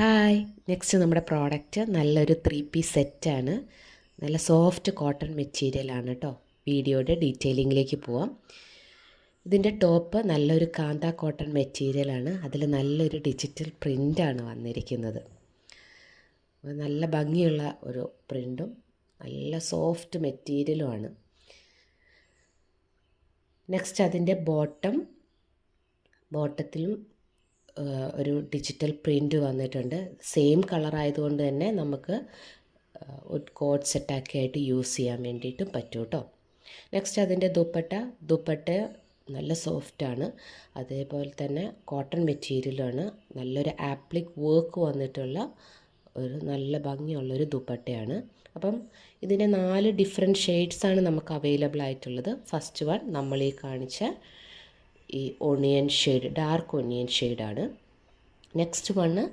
Hi, next നമ്മുടെ product നല്ലൊരു 3 piece സെറ്റാണ്. നല്ല സോഫ്റ്റ് കോട്ടൺ മെറ്റീരിയലാണ് കേട്ടോ. വീഡിയോയുടെ ഡീറ്റെയിലിങ്ങിലേക്ക് പോവാം. ഇതിൻ്റെ ടോപ്പ് നല്ലൊരു കാന്ത കോട്ടൺ മെറ്റീരിയലാണ്. അതിൽ നല്ലൊരു ഡിജിറ്റൽ പ്രിൻ്റാണ് വന്നിരിക്കുന്നത്. നല്ല ഭംഗിയുള്ള ഒരു പ്രിൻറ്റും നല്ല സോഫ്റ്റ് മെറ്റീരിയലുമാണ്. നെക്സ്റ്റ് അതിൻ്റെ ബോട്ടത്തിലും ഒരു ഡിജിറ്റൽ പ്രിൻ്റ് വന്നിട്ടുണ്ട്. സെയിം കളറായതുകൊണ്ട് തന്നെ നമുക്ക് ഒരു കോഡ് സെറ്റാക്കി ആയിട്ട് യൂസ് ചെയ്യാൻ വേണ്ടിയിട്ടും പറ്റും കേട്ടോ. നെക്സ്റ്റ് അതിൻ്റെ ദുപ്പട്ട നല്ല സോഫ്റ്റാണ്. അതേപോലെ തന്നെ കോട്ടൺ മെറ്റീരിയലാണ്. നല്ലൊരു ആപ്ലിക് വർക്ക് വന്നിട്ടുള്ള ഒരു നല്ല ഭംഗിയുള്ളൊരു ദുപ്പട്ടയാണ്. അപ്പം ഇതിൻ്റെ 4 ഡിഫറെൻറ്റ് ഷെയ്ഡ്സാണ് നമുക്ക് അവൈലബിൾ ആയിട്ടുള്ളത്. ഫസ്റ്റ് വൺ നമ്മൾ ഈ കാണിച്ച ഈ ഒണിയൻ ഷെയ്ഡ്, ഡാർക്ക് ഒണിയൻ ഷെയ്ഡാണ്. Next one